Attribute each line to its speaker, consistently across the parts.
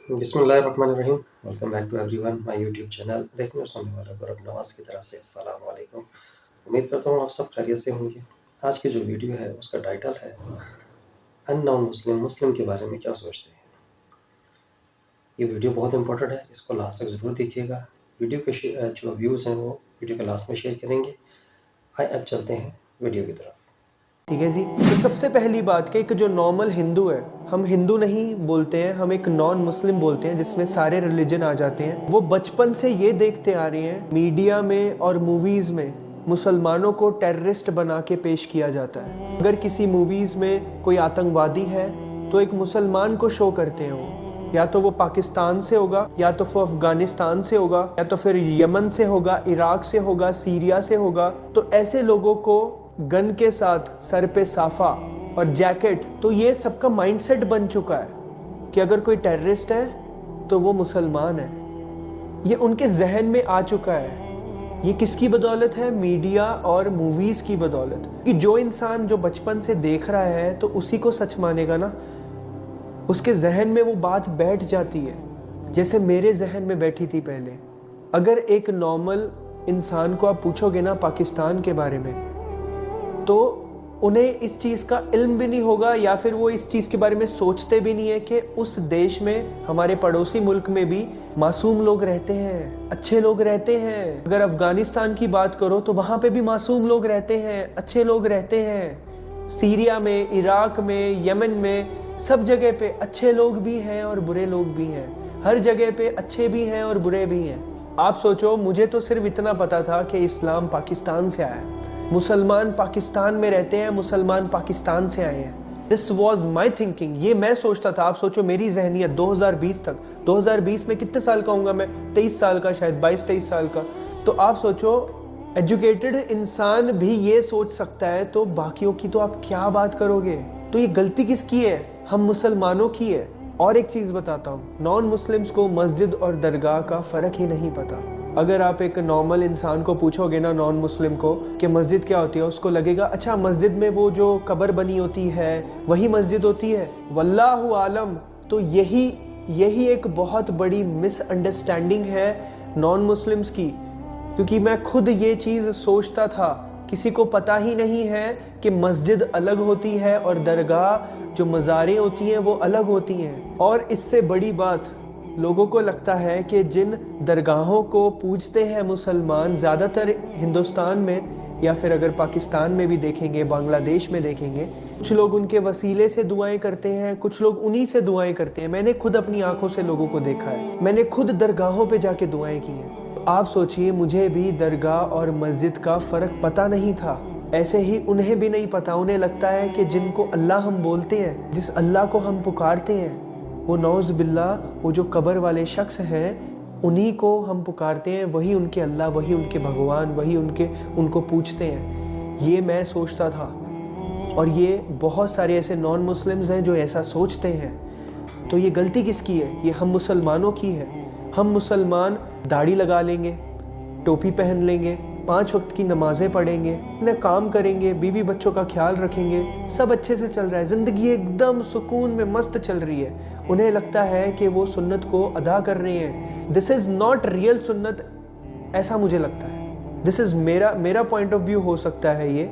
Speaker 1: بسم اللہ الرحمن الرحیم. Welcome back to every my YouTube channel. دیکھنے اور سننے والوں کو رب نواز کی طرف سے السلام علیکم. امید کرتا ہوں آپ سب خیریت سے ہوں گے. آج کی جو ویڈیو ہے اس کا ٹائٹل ہے ان نون مسلم کے بارے میں کیا سوچتے ہیں. یہ ویڈیو بہت امپورٹنٹ ہے, اس کو لاسٹ تک ضرور دیکھیے گا. ویڈیو کے جو ویوز ہیں وہ ویڈیو کے لاسٹ میں شیئر کریں گے. اب چلتے ہیں ویڈیو کی طرف.
Speaker 2: ٹھیک ہے جی. تو سب سے پہلی بات کہ ایک جو نارمل ہندو ہے, ہم ہندو نہیں بولتے ہیں, ہم ایک نان مسلم بولتے ہیں جس میں سارے ریلیجن آ جاتے ہیں. وہ بچپن سے یہ دیکھتے آ رہے ہیں میڈیا میں اور موویز میں مسلمانوں کو ٹیررسٹ بنا کے پیش کیا جاتا ہے. اگر کسی موویز میں کوئی آتنکوادی ہے تو ایک مسلمان کو شو کرتے ہیں. وہ یا تو وہ پاکستان سے ہوگا, یا تو وہ افغانستان سے ہوگا, یا تو پھر یمن سے ہوگا, عراق سے ہوگا, سیریا سے ہوگا. تو ایسے لوگوں کو گن کے ساتھ سر پہ صافہ اور جیکٹ, تو یہ سب کا مائنڈ سیٹ بن چکا ہے کہ اگر کوئی ٹیررسٹ ہے تو وہ مسلمان ہے. یہ ان کے ذہن میں آ چکا ہے. یہ کس کی بدولت ہے؟ میڈیا اور موویز کی بدولت. کہ جو انسان جو بچپن سے دیکھ رہا ہے تو اسی کو سچ مانے گا نا. اس کے ذہن میں وہ بات بیٹھ جاتی ہے جیسے میرے ذہن میں بیٹھی تھی پہلے. اگر ایک نارمل انسان کو آپ پوچھو گے نا پاکستان کے بارے میں تو انہیں اس چیز کا علم بھی نہیں ہوگا, یا پھر وہ اس چیز کے بارے میں سوچتے بھی نہیں ہے کہ اس دیش میں, ہمارے پڑوسی ملک میں بھی معصوم لوگ رہتے ہیں, اچھے لوگ رہتے ہیں. اگر افغانستان کی بات کرو تو وہاں پہ بھی معصوم لوگ رہتے ہیں, اچھے لوگ رہتے ہیں. سیریا میں, عراق میں, یمن میں, سب جگہ پہ اچھے لوگ بھی ہیں اور برے لوگ بھی ہیں. ہر جگہ پہ اچھے بھی ہیں اور برے بھی ہیں. آپ سوچو, مجھے تو صرف اتنا پتا تھا کہ اسلام پاکستان سے آیا ہے, مسلمان پاکستان میں رہتے ہیں, مسلمان پاکستان سے آئے ہیں. This was my thinking. یہ میں سوچتا تھا. آپ سوچو میری ذہنیت 2020 تک, 2020 میں کتنے سال کا ہوں گا میں؟ 23 سال کا, شاید 22-23 سال کا. تو آپ سوچو ایجوکیٹڈ انسان بھی یہ سوچ سکتا ہے تو باقیوں کی تو آپ کیا بات کرو گے. تو یہ غلطی کس کی ہے؟ ہم مسلمانوں کی ہے. اور ایک چیز بتاتا ہوں, نان مسلمز کو مسجد اور درگاہ کا فرق ہی نہیں پتا. اگر آپ ایک نارمل انسان کو پوچھو گے نا, نان مسلم کو, کہ مسجد کیا ہوتی ہے, اس کو لگے گا اچھا مسجد میں وہ جو قبر بنی ہوتی ہے وہی مسجد ہوتی ہے. واللہ عالم. تو یہی ایک بہت بڑی مس انڈرسٹینڈنگ ہے نان مسلمز کی. کیونکہ میں خود یہ چیز سوچتا تھا, کسی کو پتہ ہی نہیں ہے کہ مسجد الگ ہوتی ہے اور درگاہ جو مزاریں ہوتی ہیں وہ الگ ہوتی ہیں. اور اس سے بڑی بات, لوگوں کو لگتا ہے کہ جن درگاہوں کو پوجتے ہیں مسلمان, زیادہ تر ہندوستان میں یا پھر اگر پاکستان میں بھی دیکھیں گے, بنگلہ دیش میں دیکھیں گے, کچھ لوگ ان کے وسیلے سے دعائیں کرتے ہیں, کچھ لوگ انہی سے دعائیں کرتے ہیں. میں نے خود اپنی آنکھوں سے لوگوں کو دیکھا ہے, میں نے خود درگاہوں پہ جا کے دعائیں کی ہیں. آپ سوچئے, مجھے بھی درگاہ اور مسجد کا فرق پتہ نہیں تھا. ایسے ہی انہیں بھی نہیں پتا. انہیں لگتا ہے کہ جن کو اللہ ہم بولتے ہیں, جس اللہ کو ہم پکارتے ہیں, وہ نعوذ باللہ وہ جو قبر والے شخص ہیں انہی کو ہم پکارتے ہیں, وہی ان کے اللہ, وہی ان کے بھگوان, وہی ان کو پوچھتے ہیں. یہ میں سوچتا تھا. اور یہ بہت سارے ایسے نان مسلمز ہیں جو ایسا سوچتے ہیں. تو یہ غلطی کس کی ہے؟ یہ ہم مسلمانوں کی ہے. ہم مسلمان داڑھی لگا لیں گے, ٹوپی پہن لیں گے, 5 وقت کی نمازیں پڑھیں گے, اپنے کام کریں گے, بیوی بچوں کا خیال رکھیں گے, سب اچھے سے چل رہا ہے, زندگی ایک دم سکون میں مست چل رہی ہے. انہیں لگتا ہے کہ وہ سنت کو ادا کر رہے ہیں. دس از ناٹ ریئل سنت, ایسا مجھے لگتا ہے. دس از میرا پوائنٹ آف ویو ہو سکتا ہے. یہ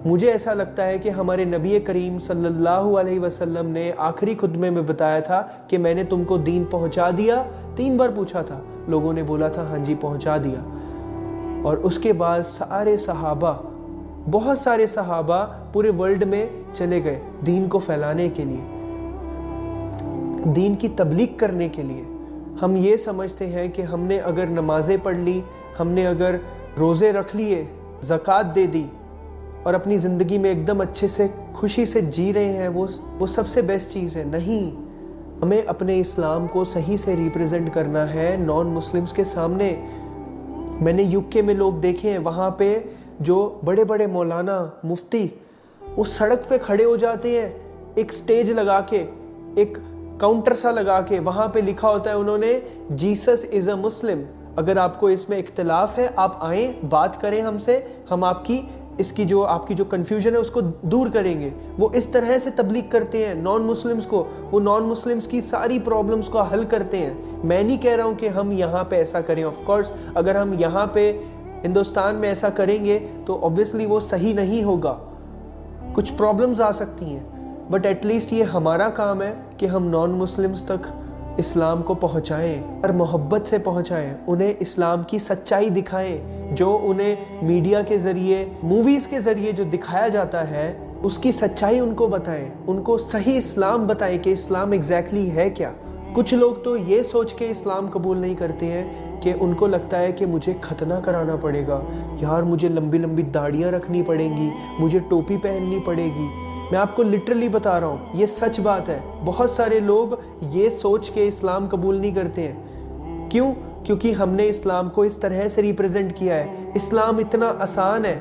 Speaker 2: مجھے ایسا لگتا ہے کہ ہمارے نبی کریم صلی اللہ علیہ وسلم نے آخری خطبے میں بتایا تھا کہ میں نے تم کو دین پہنچا دیا. 3 بار پوچھا تھا, لوگوں نے بولا تھا ہاں جی پہنچا دیا. اور اس کے بعد سارے صحابہ, بہت سارے صحابہ پورے ورلڈ میں چلے گئے دین کو پھیلانے کے لیے, دین کی تبلیغ کرنے کے لیے. ہم یہ سمجھتے ہیں کہ ہم نے اگر نمازیں پڑھ لی, ہم نے اگر روزے رکھ لیے, زکوٰۃ دے دی اور اپنی زندگی میں ایک دم اچھے سے خوشی سے جی رہے ہیں, وہ سب سے بیسٹ چیز ہے. نہیں, ہمیں اپنے اسلام کو صحیح سے ریپریزنٹ کرنا ہے نان مسلمز کے سامنے. میں نے UK میں لوگ دیکھے ہیں, وہاں پہ جو بڑے بڑے مولانا, مفتی, وہ سڑک پہ کھڑے ہو جاتے ہیں, ایک سٹیج لگا کے, ایک کاؤنٹر سا لگا کے, وہاں پہ لکھا ہوتا ہے انہوں نے جیسس از اے مسلم. اگر آپ کو اس میں اختلاف ہے آپ آئیں, بات کریں ہم سے, ہم آپ کی اس کی جو آپ کی جو کنفیوژن ہے اس کو دور کریں گے. وہ اس طرح سے تبلیغ کرتے ہیں نان مسلمز کو, وہ نان مسلمز کی ساری پرابلمز کو حل کرتے ہیں. میں نہیں کہہ رہا ہوں کہ ہم یہاں پہ ایسا کریں, آف کورس اگر ہم یہاں پہ ہندوستان میں ایسا کریں گے تو اوبویسلی وہ صحیح نہیں ہوگا, کچھ پرابلمز آ سکتی ہیں, بٹ ایٹ لیسٹ یہ ہمارا کام ہے کہ ہم نان مسلمز تک اسلام کو پہنچائیں اور محبت سے پہنچائیں, انہیں اسلام کی سچائی دکھائیں. جو انہیں میڈیا کے ذریعے, موویز کے ذریعے جو دکھایا جاتا ہے اس کی سچائی ان کو بتائیں, ان کو صحیح اسلام بتائیں کہ اسلام ایگزیکٹلی ہے کیا. کچھ لوگ تو یہ سوچ کے اسلام قبول نہیں کرتے ہیں کہ ان کو لگتا ہے کہ مجھے ختنہ کرانا پڑے گا, یار مجھے لمبی لمبی داڑیاں رکھنی پڑیں گی, مجھے ٹوپی پہننی پڑے گی. میں آپ کو لٹرلی بتا رہا ہوں, یہ سچ بات ہے. بہت سارے لوگ یہ سوچ کے اسلام قبول نہیں کرتے ہیں. کیوں؟ کیونکہ ہم نے اسلام کو اس طرح سے ریپرزینٹ کیا ہے. اسلام اتنا آسان ہے.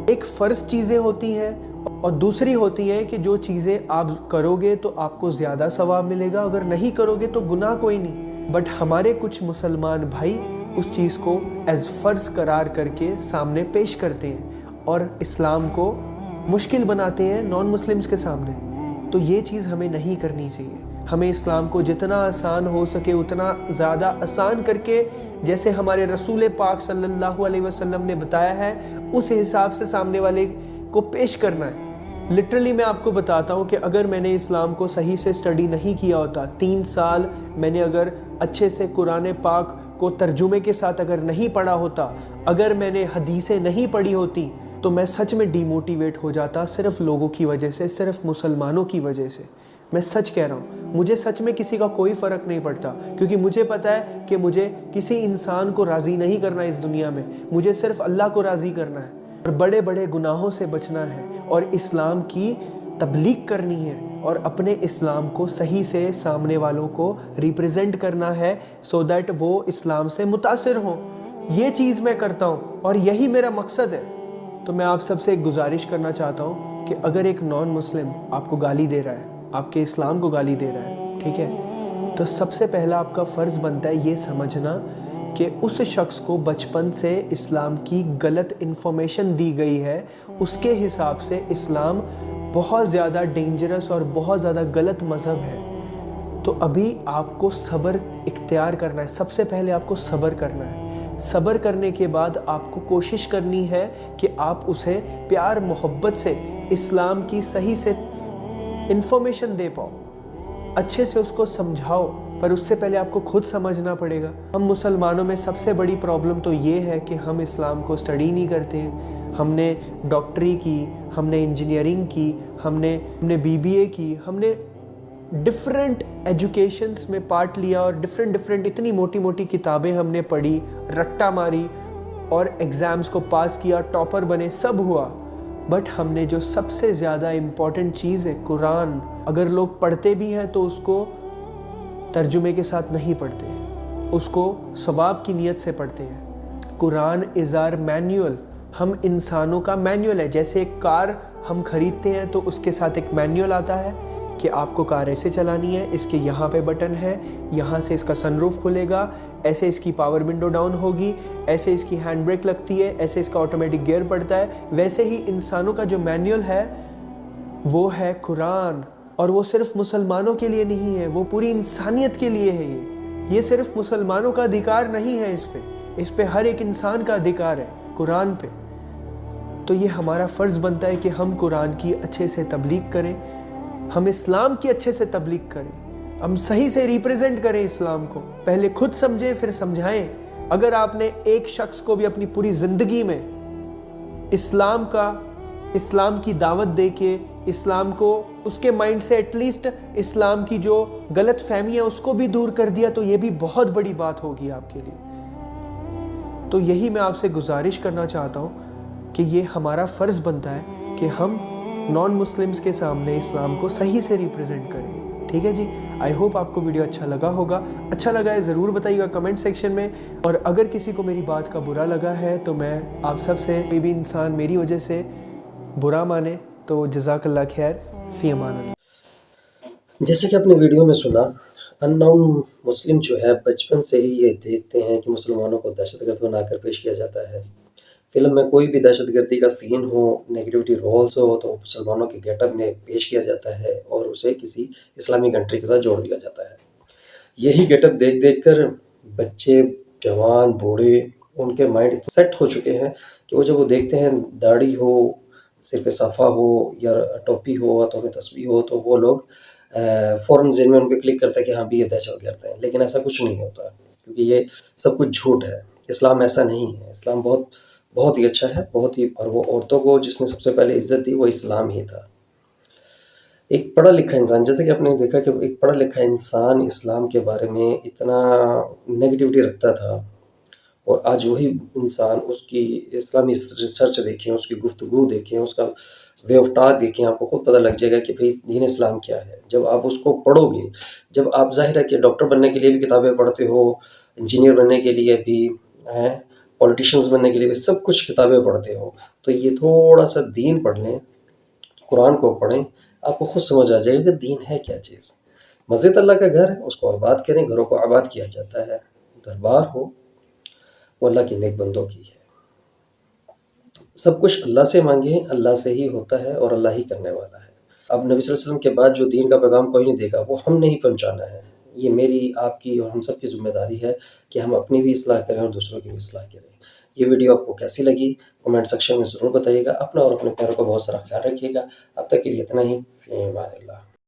Speaker 2: ایک فرض چیزیں ہوتی ہیں اور دوسری ہوتی ہیں کہ جو چیزیں آپ کرو گے تو آپ کو زیادہ ثواب ملے گا, اگر نہیں کرو گے تو گناہ کوئی نہیں. بٹ ہمارے کچھ مسلمان بھائی اس چیز کو ایز فرض قرار کر کے سامنے پیش کرتے ہیں اور اسلام کو مشکل بناتے ہیں نان مسلمز کے سامنے. تو یہ چیز ہمیں نہیں کرنی چاہیے. ہمیں اسلام کو جتنا آسان ہو سکے اتنا زیادہ آسان کر کے, جیسے ہمارے رسول پاک صلی اللہ علیہ وسلم نے بتایا ہے اس حساب سے سامنے والے کو پیش کرنا ہے. لٹرلی میں آپ کو بتاتا ہوں کہ اگر میں نے اسلام کو صحیح سے اسٹڈی نہیں کیا ہوتا, 3 سال میں نے اگر اچھے سے قرآن پاک کو ترجمے کے ساتھ اگر نہیں پڑھا ہوتا, اگر میں نے حدیثیں نہیں پڑھی ہوتی, تو میں سچ میں ڈی موٹیویٹ ہو جاتا صرف لوگوں کی وجہ سے, صرف مسلمانوں کی وجہ سے. میں سچ کہہ رہا ہوں, مجھے سچ میں کسی کا کوئی فرق نہیں پڑتا, کیونکہ مجھے پتا ہے کہ مجھے کسی انسان کو راضی نہیں کرنا اس دنیا میں, مجھے صرف اللہ کو راضی کرنا ہے اور بڑے بڑے گناہوں سے بچنا ہے اور اسلام کی تبلیغ کرنی ہے اور اپنے اسلام کو صحیح سے سامنے والوں کو ریپرزینٹ کرنا ہے سو دیٹ وہ اسلام سے متاثر ہوں. یہ چیز میں کرتا ہوں اور یہی میرا مقصد ہے. تو میں آپ سب سے ایک گزارش کرنا چاہتا ہوں کہ اگر ایک نان مسلم آپ کو گالی دے رہا ہے, آپ کے اسلام کو گالی دے رہا ہے, ٹھیک ہے, تو سب سے پہلا آپ کا فرض بنتا ہے یہ سمجھنا کہ اس شخص کو بچپن سے اسلام کی غلط انفارمیشن دی گئی ہے, اس کے حساب سے اسلام بہت زیادہ ڈینجرس اور بہت زیادہ غلط مذہب ہے. تو ابھی آپ کو صبر اختیار کرنا ہے. سب سے پہلے آپ کو صبر کرنا ہے. صبر کرنے کے بعد آپ کو کوشش کرنی ہے کہ آپ اسے پیار محبت سے اسلام کی صحیح سے انفارمیشن دے پاؤ, اچھے سے اس کو سمجھاؤ, پر اس سے پہلے آپ کو خود سمجھنا پڑے گا. ہم مسلمانوں میں سب سے بڑی پرابلم تو یہ ہے کہ ہم اسلام کو اسٹڈی نہیں کرتے ہیں. ہم نے ڈاکٹری کی, ہم نے انجینئرنگ کی, ہم نے BBA کی, ہم نے ڈفرینٹ ایجوکیشنز میں پارٹ لیا اور ڈفرینٹ اتنی موٹی موٹی کتابیں ہم نے پڑھی, رٹا ماری اور ایگزامز کو پاس کیا, ٹاپر بنے, سب ہوا. بٹ ہم نے جو سب سے زیادہ امپورٹنٹ چیز ہے قرآن, اگر لوگ پڑھتے بھی ہیں تو اس کو ترجمے کے ساتھ نہیں پڑھتے, اس کو ثواب کی نیت سے پڑھتے ہیں. قرآن از آر مینیول, ہم انسانوں کا مینیول ہے. جیسے ایک کار ہم خریدتے ہیں تو اس کے ساتھ ایک مینیول آتا ہے کہ آپ کو کار ایسے چلانی ہے, اس کے یہاں پہ بٹن ہے, یہاں سے اس کا سن روف کھلے گا, ایسے اس کی پاور ونڈو ڈاؤن ہوگی, ایسے اس کی ہینڈ بریک لگتی ہے, ایسے اس کا آٹومیٹک گیئر پڑتا ہے. ویسے ہی انسانوں کا جو مینیول ہے وہ ہے قرآن, اور وہ صرف مسلمانوں کے لیے نہیں ہے, وہ پوری انسانیت کے لیے ہے. یہ صرف مسلمانوں کا ادھیکار نہیں ہے, اس پہ ہر ایک انسان کا ادھیکار ہے قرآن پہ. تو یہ ہمارا فرض بنتا ہے کہ ہم قرآن کی اچھے سے تبلیغ کریں, ہم اسلام کی اچھے سے تبلیغ کریں, ہم صحیح سے ریپرزینٹ کریں اسلام کو. پہلے خود سمجھیں پھر سمجھائیں. اگر آپ نے ایک شخص کو بھی اپنی پوری زندگی میں اسلام کی دعوت دے کے اسلام کو اس کے مائنڈ سے ایٹ لیسٹ اسلام کی جو غلط فہمی ہے اس کو بھی دور کر دیا, تو یہ بھی بہت بڑی بات ہوگی آپ کے لیے. تو یہی میں آپ سے گزارش کرنا چاہتا ہوں کہ یہ ہمارا فرض بنتا ہے کہ ہم نان مسلمز کے سامنے اسلام کو صحیح سے ریپرزینٹ کریں. ٹھیک ہے جی, آئی ہوپ آپ کو ویڈیو اچھا لگا ہوگا. اچھا لگا ہے ضرور بتائیے گا کمنٹ سیکشن میں, اور اگر کسی کو میری بات کا برا لگا ہے تو میں آپ سب سے, کوئی بھی انسان میری وجہ سے برا مانے تو جزاک اللہ خیر, فی امان اللہ.
Speaker 1: جیسے کہ آپ نے ویڈیو میں سنا, ان نون مسلم جو ہے بچپن سے ہی یہ دیکھتے ہیں کہ مسلمانوں کو دہشت گرد بنا کر پیش کیا جاتا ہے, فلم میں کوئی بھی دہشت گردی کا سین ہو، نیگیٹیوٹی رولز ہو، تو مسلمانوں کے گیٹ اپ میں پیش کیا جاتا ہے اور اسے کسی اسلامی کنٹری کے ساتھ جوڑ دیا جاتا ہے۔ یہی گیٹ اپ دیکھ دیکھ کر بچے، جوان، بوڑھے، ان کے مائنڈ اتنے سیٹ ہو چکے ہیں کہ وہ جب وہ دیکھتے ہیں داڑھی ہو، سر پہ صافہ ہو یا ٹوپی ہو، ہاتھوں میں تسبیح ہو، تو وہ لوگ فوراً ذہن میں ان کے کلک کرتا ہے کہ ہاں بھی یہ دہشت گرد ہیں۔ لیکن ایسا کچھ نہیں ہوتا، کیونکہ یہ سب کچھ جھوٹ ہے۔ اسلام ایسا نہیں ہے۔ اسلام بہت ہی اچھا ہے، بہت ہی، اور وہ عورتوں کو جس نے سب سے پہلے عزت دی وہ اسلام ہی تھا۔ ایک پڑھا لکھا انسان، جیسے کہ آپ نے دیکھا کہ ایک پڑھا لکھا انسان اسلام کے بارے میں اتنا نگیٹیوٹی رکھتا تھا، اور آج وہی انسان، اس کی اسلامی ریسرچ دیکھیں، اس کی گفتگو دیکھیں، اس کا وے آف ٹاک دیکھیں، آپ کو خود پتہ لگ جائے گا کہ بھئی دین اسلام کیا ہے۔ جب آپ اس کو پڑھو گے، جب آپ، ظاہر ہے کہ ڈاکٹر بننے کے لیے بھی کتابیں پڑھتے ہو، انجینئر بننے کے لیے بھی ہیں، پولیٹیشنز بننے کے لیے بھی سب کچھ کتابیں پڑھتے ہو، تو یہ تھوڑا سا دین پڑھ لیں، قرآن کو پڑھیں، آپ کو خود سمجھ آ جائے گا کہ دین ہے کیا چیز۔ مسجد اللہ کا گھر ہے، اس کو آباد کریں، گھروں کو آباد کیا جاتا ہے۔ دربار ہو، وہ اللہ کے نیک بندوں کی ہے۔ سب کچھ اللہ سے مانگیں، اللہ سے ہی ہوتا ہے اور اللہ ہی کرنے والا ہے۔ اب نبی صلی اللہ علیہ وسلم کے بعد جو دین کا پیغام کوئی نہیں دے گا، وہ ہم نے ہی پہنچانا ہے۔ یہ میری، آپ کی اور ہم سب کی ذمہ داری ہے کہ ہم اپنی بھی اصلاح کریں اور دوسروں کی بھی اصلاح کریں۔ یہ ویڈیو آپ کو کیسی لگی کمنٹ سیکشن میں ضرور بتائیے گا۔ اپنا اور اپنے پیاروں کا بہت سارا خیال رکھیے گا۔ اب تک کے لیے اتنا ہی، فی امان اللہ۔